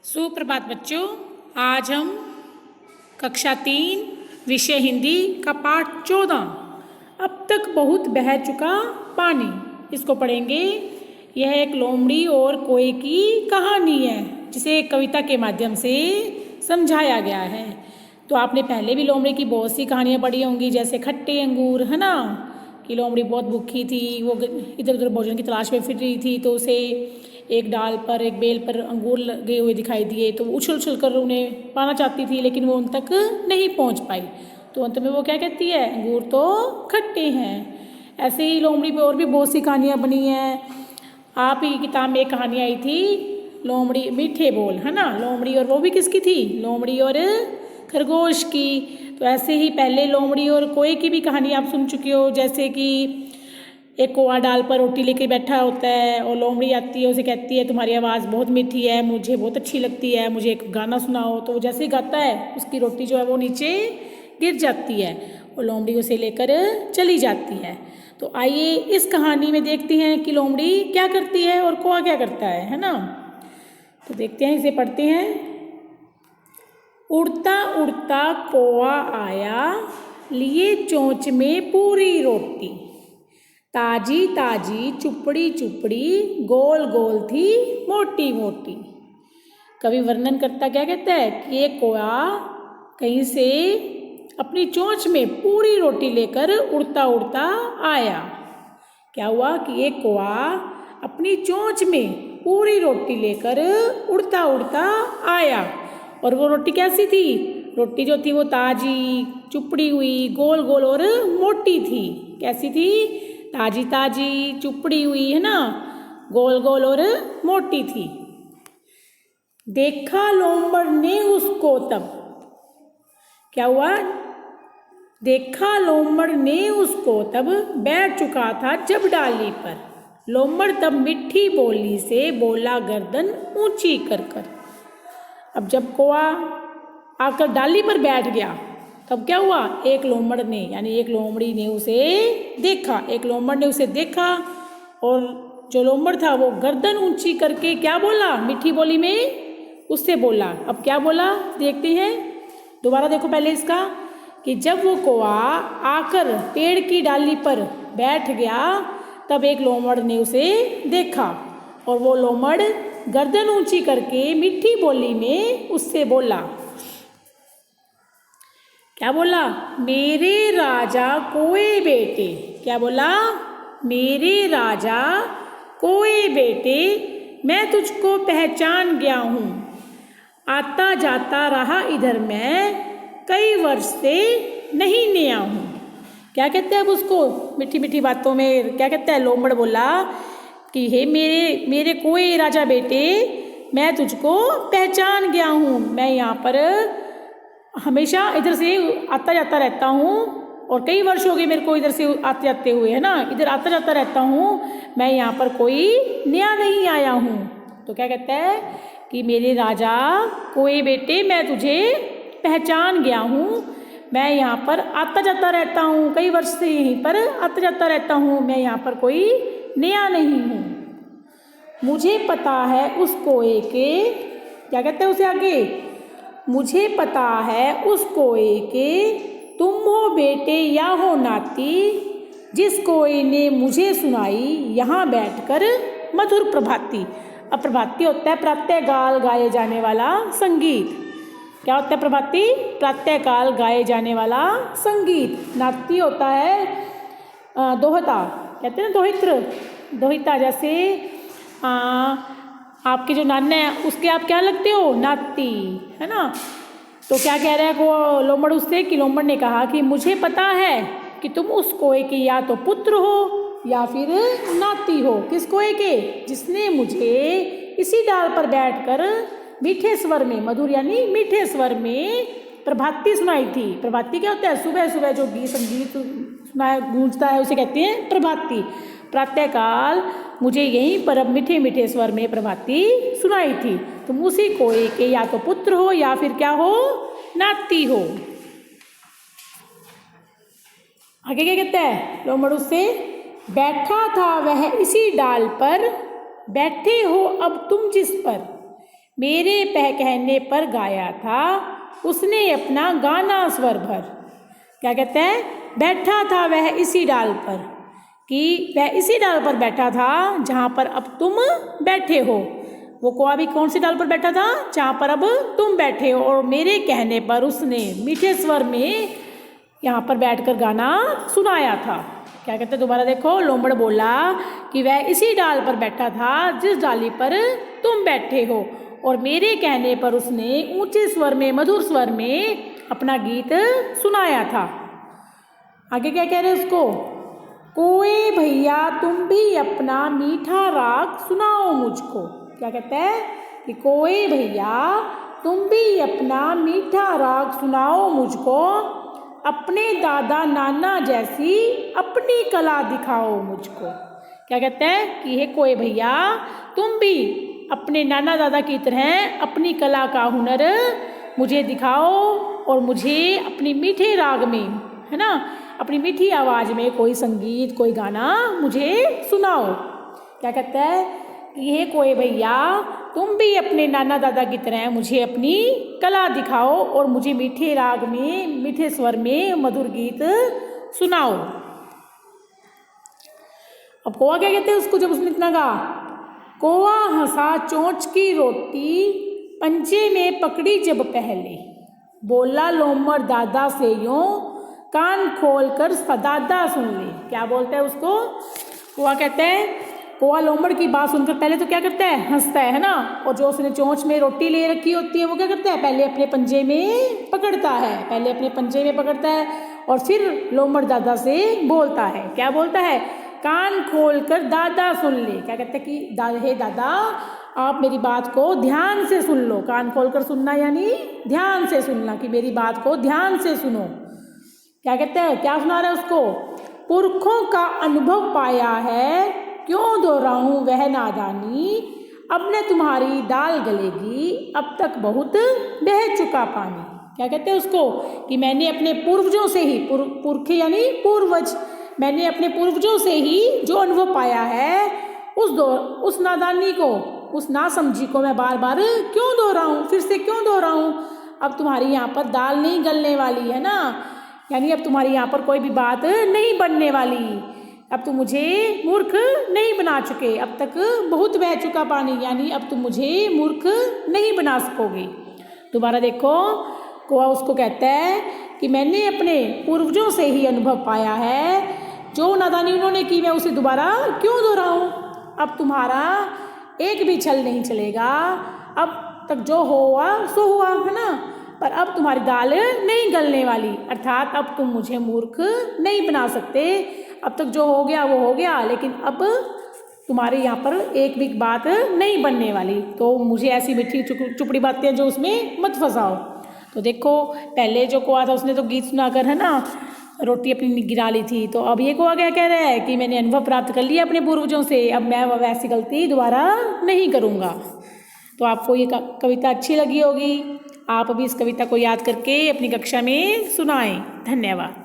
सुप्रभात बच्चों। आज हम कक्षा 3 विषय हिंदी का पाठ 14 अब तक बहुत बह चुका पानी इसको पढ़ेंगे। यह एक लोमड़ी और कोए की कहानी है जिसे एक कविता के माध्यम से समझाया गया है। तो आपने पहले भी लोमड़ी की बहुत सी कहानियाँ पढ़ी होंगी, जैसे खट्टे अंगूर, है ना, कि लोमड़ी बहुत भूखी थी, वो इधर उधर भोजन की तलाश में फिर रही थी, तो उसे एक डाल पर, एक बेल पर अंगूर लगे हुए दिखाई दिए, तो वो उछल उछल कर उन्हें पाना चाहती थी, लेकिन वो उन तक नहीं पहुंच पाई। तो अंत में वो क्या कहती है, अंगूर तो खट्टे हैं। ऐसे ही लोमड़ी पे और भी बहुत सी कहानियाँ बनी हैं। आप ही किताब में एक कहानी आई थी, लोमड़ी मीठे बोल, है ना, लोमड़ी और वो भी किसकी थी, लोमड़ी और खरगोश की। तो ऐसे ही पहले लोमड़ी और कोए की भी कहानी आप सुन चुके हो, जैसे कि एक कौवा डाल पर रोटी लेके बैठा होता है और लोमड़ी आती है, उसे कहती है तुम्हारी आवाज़ बहुत मीठी है, मुझे बहुत अच्छी लगती है, मुझे एक गाना सुनाओ। तो जैसे ही गाता है उसकी रोटी जो है वो नीचे गिर जाती है और लोमड़ी उसे लेकर चली जाती है। तो आइए इस कहानी में देखते हैं कि लोमड़ी क्या करती है और कौवा क्या करता है ना। तो देखते हैं, इसे पढ़ते हैं। उड़ता उड़ता कौवा आया, लिए चोंच में पूरी रोटी, ताजी ताजी चुपड़ी चुपड़ी, गोल गोल थी मोटी मोटी। कवि वर्णन करता क्या कहता है कि एक कौवा कहीं से अपनी चोंच में पूरी रोटी लेकर उड़ता उड़ता आया। क्या हुआ कि एक कौवा अपनी चोंच में पूरी रोटी लेकर उड़ता उड़ता आया, और वो रोटी कैसी थी, रोटी जो थी वो ताजी, चुपड़ी हुई, गोल गोल और मोटी थी। कैसी थी, ताजी ताजी, चुपड़ी हुई, है ना, गोल गोल और मोटी थी। देखा लोमड़ ने उसको तब, क्या हुआ, देखा लोमड़ ने उसको तब, बैठ चुका था जब डाली पर। लोमड़ तब मीठी बोली से बोला गर्दन ऊंची कर कर। अब जब कौवा आकर डाली पर बैठ गया तब क्या हुआ, एक लोमड़ ने यानी एक लोमड़ी ने उसे देखा, एक लोमड़ ने उसे देखा, और जो लोमड़ था वो गर्दन ऊंची करके क्या बोला, मीठी बोली में उससे बोला। अब क्या बोला देखते हैं, दोबारा देखो पहले इसका, कि जब वो कौवा आकर पेड़ की डाली पर बैठ गया तब एक लोमड़ ने उसे देखा, और वो लोमड़ गर्दन ऊंची करके मीठी बोली में उससे बोला। क्या बोला, मेरे राजा कोए बेटे, क्या बोला, मेरे राजा कोए बेटे, मैं तुझको पहचान गया हूँ, आता जाता रहा इधर मैं, कई वर्ष से नहीं नया हूँ। क्या कहते हैं अब उसको, मीठी मीठी बातों में क्या कहता है, लोमड़ बोला कि हे मेरे मेरे कोए राजा बेटे, मैं तुझको पहचान गया हूँ, मैं यहाँ पर हमेशा इधर से आता जाता रहता हूँ, और कई वर्ष हो गए मेरे को इधर से आते जाते हुए, है ना, इधर आता जाता रहता हूँ, मैं यहाँ पर कोई नया नहीं आया हूँ। तो क्या कहता है कि मेरे राजा कोए बेटे, मैं तुझे पहचान गया हूँ, मैं यहाँ पर आता जाता रहता हूँ, कई वर्ष से यहीं पर आता जाता रहता हूँ, मैं यहाँ पर कोई नया नहीं हूँ। मुझे पता है उस कोए के, क्या कहते हैं उसे आगे, मुझे पता है उस कोए के, तुम हो बेटे या हो नाती, जिस कोए ने मुझे सुनाई यहाँ बैठकर मधुर प्रभाती। अब प्रभाती होता है प्रातःकाल गाए जाने वाला संगीत। क्या होता है प्रभाती, प्रातःकाल गाए जाने वाला संगीत। नाती होता है दोहता, कहते हैं ना दोहित्र, दोहिता, जैसे आपके जो नाना है उसके आप क्या लगते हो, नाती, है ना। तो क्या कह रहा है वो लोमड़ उससे, कि लोमड़ ने कहा कि मुझे पता है कि तुम उस कोए के या तो पुत्र हो या फिर नाती हो। किस कोए के, जिसने मुझे इसी डाल पर बैठकर मीठे स्वर में, मधुर यानी मीठे स्वर में प्रभाती सुनाई थी। प्रभाती क्या होता है, सुबह सुबह जो संगीत सुनाया गूंजता है उसे कहते हैं प्रभाती। प्रातःकाल मुझे यहीं पर मीठे मीठे स्वर में प्रभाती सुनाई थी, तुम उसी कोए के या तो पुत्र हो या फिर क्या हो, नाती हो। आगे क्या कहता है लोमड़ उससे, बैठा था वह इसी डाल पर, बैठे हो अब तुम जिस पर, मेरे कहने पर गाया था उसने अपना गाना स्वर भर। क्या कहते हैं, बैठा था वह इसी डाल पर, कि वह इसी डाल पर बैठा था जहाँ पर अब तुम बैठे हो। वो कौवा भी कौन सी डाल पर बैठा था, जहाँ पर अब तुम बैठे हो, और मेरे कहने पर उसने मीठे स्वर में यहाँ पर बैठकर गाना सुनाया था। क्या कहते हैं, दोबारा देखो, लोमड़ बोला कि वह इसी डाल पर बैठा था जिस डाली पर तुम बैठे हो, और मेरे कहने पर उसने ऊंचे स्वर में, मधुर स्वर में अपना गीत सुनाया था। आगे क्या कह रहे हैं उसको, कोए भैया तुम भी अपना मीठा राग सुनाओ मुझको। क्या कहते हैं कि कोए भैया तुम भी अपना मीठा राग सुनाओ मुझको, अपने दादा नाना जैसी अपनी कला दिखाओ मुझको। क्या कहते हैं कि हे कोए भैया तुम भी अपने नाना दादा की तरह अपनी कला का हुनर मुझे दिखाओ, और मुझे अपनी मीठे राग में, है ना, अपनी मीठी आवाज़ में कोई संगीत, कोई गाना मुझे सुनाओ। क्या कहता है कि हे कोए भैया तुम भी अपने नाना दादा की तरह मुझे अपनी कला दिखाओ, और मुझे मीठे राग में, मीठे स्वर में मधुर गीत सुनाओ। अब कौवा क्या कहते हैं उसको, जब उसने इतना कहा, कौवा हंसा चोंच की रोटी पंजे में पकड़ी जब पहले, बोला लोमड़ दादा से यूं कान खोल कर सदादा सुन ले। क्या बोलते हैं उसको, कौवा कहते हैं, कौवा लोमड़ की बात सुनकर पहले तो क्या करता है, हंसता है ना, और जो उसने चोंच में रोटी ले रखी होती है वो क्या करता है, पहले अपने पंजे में पकड़ता है, पहले अपने पंजे में पकड़ता है, और फिर लोमड़ दादा से बोलता है। क्या बोलता है, कान खोल कर दादा सुन ले। क्या कहते हैं कि हे दादा आप मेरी बात को ध्यान से सुन लो। कान खोल कर सुनना यानी ध्यान से सुनना, कि मेरी बात को ध्यान से सुनो। क्या कहते हैं, क्या सुना रहा है उसको, पुरखों का अनुभव पाया है क्यों दोहराऊं वह नादानी, अब न तुम्हारी दाल गलेगी अब तक बहुत बह चुका पानी। क्या कहते हैं उसको, कि मैंने अपने पूर्वजों से ही, पुरखे यानी पूर्वज, मैंने अपने पूर्वजों से ही जो अनुभव पाया है उस नादानी को, उस नासमझी को मैं बार बार क्यों दोहराऊं, फिर से क्यों दोहराऊं। अब तुम्हारी यहाँ पर दाल नहीं गलने वाली है ना, यानी अब तुम्हारी यहाँ पर कोई भी बात नहीं बनने वाली, अब तुम मुझे मूर्ख नहीं बना चुके, अब तक बहुत बह चुका पानी, यानी अब तुम मुझे मूर्ख नहीं बना सकोगे। दोबारा देखो, कौवा उसको कहता है कि मैंने अपने पूर्वजों से ही अनुभव पाया है, जो नादानी उन्होंने की मैं उसे दोबारा क्यों दोहराऊं। अब तुम्हारा एक भी छल नहीं चलेगा, अब तक जो हुआ सो हुआ, है ना, पर अब तुम्हारी दाल नहीं गलने वाली, अर्थात अब तुम मुझे मूर्ख नहीं बना सकते। अब तक जो हो गया वो हो गया, लेकिन अब तुम्हारे यहाँ पर एक भी बात नहीं बनने वाली, तो मुझे ऐसी मीठी चुपड़ी बातें जो उसमें मत फंसाओ। तो देखो, पहले जो कौवा था उसने तो गीत सुनाकर, है ना, रोटी अपनी गिरा ली थी, तो अब ये कौवा क्या कह रहा है कि मैंने अनुभव प्राप्त कर लिया अपने पूर्वजों से, अब मैं वैसी गलती दोबारा नहीं करूँगा। तो आपको ये कविता अच्छी लगी होगी, आप अभी इस कविता को याद करके अपनी कक्षा में सुनाएं। धन्यवाद।